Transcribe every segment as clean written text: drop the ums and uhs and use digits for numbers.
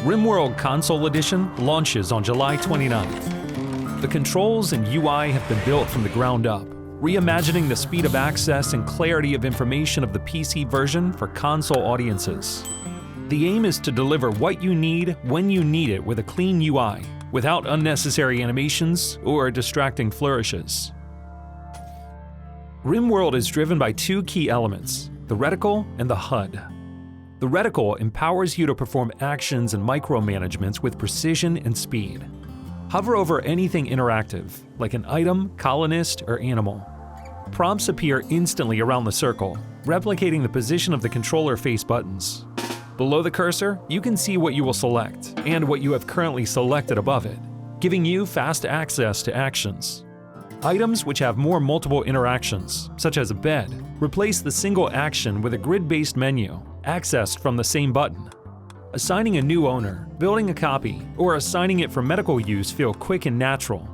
RimWorld Console Edition launches on July 29th. The controls and UI have been built from the ground up, reimagining the speed of access and clarity of information of the PC version for console audiences. The aim is to deliver what you need when you need it with a clean UI, without unnecessary animations or distracting flourishes. RimWorld is driven by two key elements, the reticle and the HUD. The reticle empowers you to perform actions and micromanagements with precision and speed. Hover over anything interactive, like an item, colonist, or animal. Prompts appear instantly around the circle, replicating the position of the controller face buttons. Below the cursor, you can see what you will select and what you have currently selected above it, giving you fast access to actions. Items which have more multiple interactions, such as a bed, replace the single action with a grid-based menu, accessed from the same button. Assigning a new owner, building a copy, or assigning it for medical use feel quick and natural.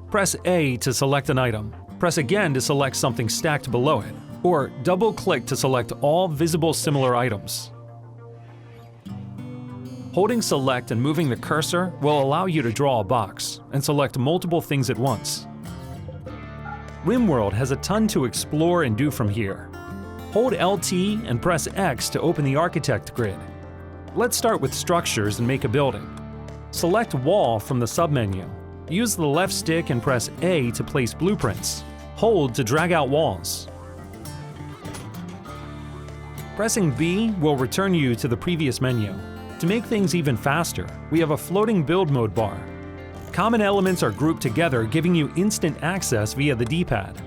Press A to select an item, press again to select something stacked below it, or double-click to select all visible similar items. Holding select and moving the cursor will allow you to draw a box and select multiple things at once. RimWorld has a ton to explore and do from here. Hold LT and press X to open the architect grid. Let's start with structures and make a building. Select Wall from the submenu. Use the left stick and press A to place blueprints. Hold to drag out walls. Pressing B will return you to the previous menu. To make things even faster, we have a floating build mode bar. Common elements are grouped together, giving you instant access via the D-pad.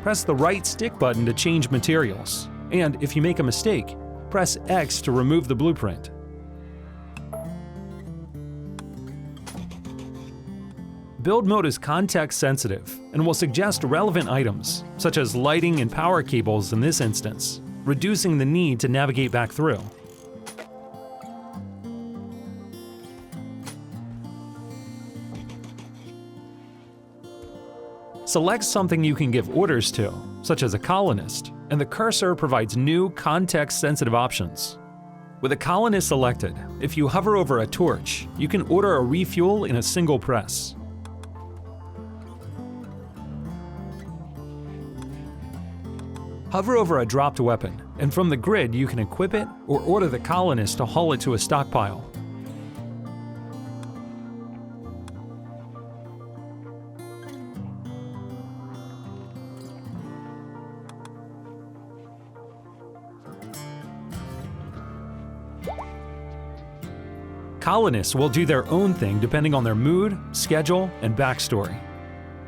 Press the right stick button to change materials, and if you make a mistake, press X to remove the blueprint. Build mode is context sensitive and will suggest relevant items, such as lighting and power cables in this instance, reducing the need to navigate back through. Select something you can give orders to, such as a colonist, and the cursor provides new context-sensitive options. With a colonist selected, if you hover over a torch, you can order a refuel in a single press. Hover over a dropped weapon, and from the grid you can equip it or order the colonist to haul it to a stockpile. Colonists will do their own thing depending on their mood, schedule, and backstory.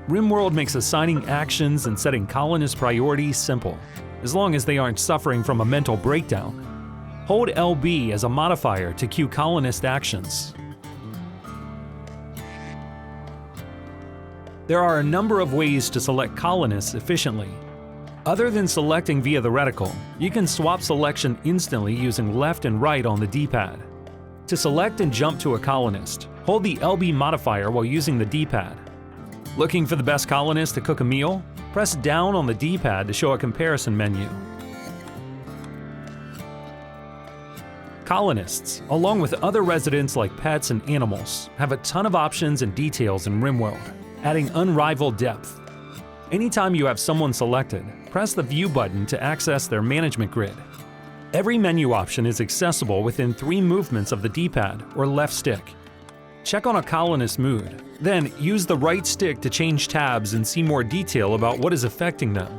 RimWorld makes assigning actions and setting colonist priorities simple, as long as they aren't suffering from a mental breakdown. Hold LB as a modifier to queue colonist actions. There are a number of ways to select colonists efficiently. Other than selecting via the reticle, you can swap selection instantly using left and right on the D-pad. To select and jump to a colonist, hold the LB modifier while using the D-pad. Looking for the best colonist to cook a meal? Press down on the D-pad to show a comparison menu. Colonists, along with other residents like pets and animals, have a ton of options and details in RimWorld, adding unrivaled depth. Anytime you have someone selected, press the View button to access their management grid. Every menu option is accessible within 3 movements of the D-pad or left stick. Check on a colonist mood, then use the right stick to change tabs and see more detail about what is affecting them.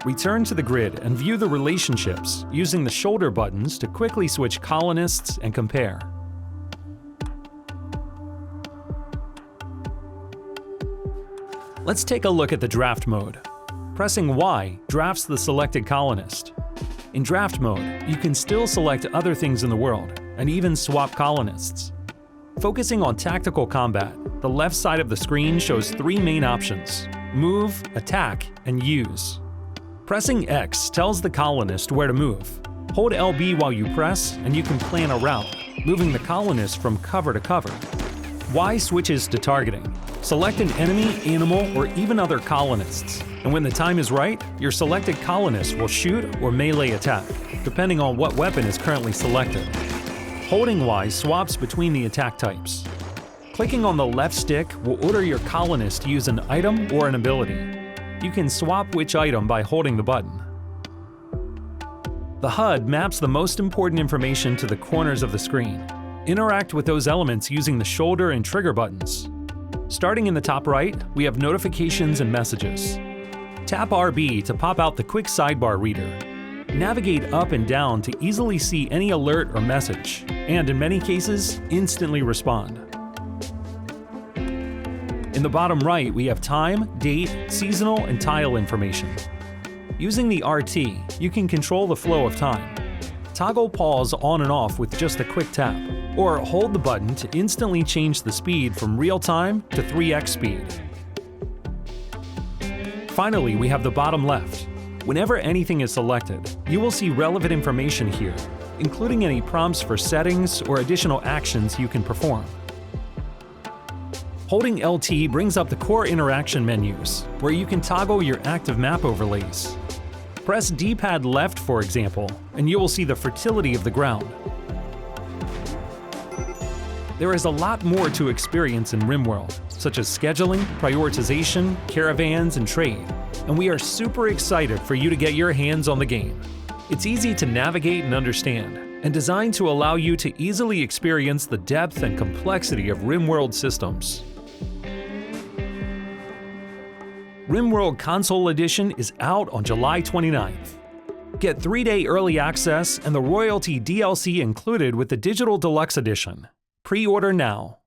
Return to the grid and view the relationships using the shoulder buttons to quickly switch colonists and compare. Let's take a look at the draft mode. Pressing Y drafts the selected colonist. In draft mode, you can still select other things in the world, and even swap colonists. Focusing on tactical combat, the left side of the screen shows 3 main options: Move, Attack, and Use. Pressing X tells the colonist where to move. Hold LB while you press, and you can plan a route, moving the colonist from cover to cover. Y switches to targeting. Select an enemy, animal, or even other colonists, And when the time is right, your selected Colonist will shoot or melee attack, depending on what weapon is currently selected. Holding Y swaps between the attack types. Clicking on the left stick will order your Colonist to use an item or an ability. You can swap which item by holding the button. The HUD maps the most important information to the corners of the screen. Interact with those elements using the shoulder and trigger buttons. Starting in the top right, we have notifications and messages. Tap RB to pop out the quick sidebar reader. Navigate up and down to easily see any alert or message, and in many cases, instantly respond. In the bottom right, we have time, date, seasonal, and tile information. Using the RT, you can control the flow of time. Toggle pause on and off with just a quick tap, or hold the button to instantly change the speed from real time to 3x speed. Finally, we have the bottom left. Whenever anything is selected, you will see relevant information here, including any prompts for settings or additional actions you can perform. Holding LT brings up the core interaction menus, where you can toggle your active map overlays. Press D-pad left, for example, and you will see the fertility of the ground. There is a lot more to experience in RimWorld, such as scheduling, prioritization, caravans, and trade, and we are super excited for you to get your hands on the game. It's easy to navigate and understand, and designed to allow you to easily experience the depth and complexity of RimWorld systems. RimWorld Console Edition is out on July 29th. Get 3-day early access and the royalty DLC included with the Digital Deluxe Edition. Pre-order now.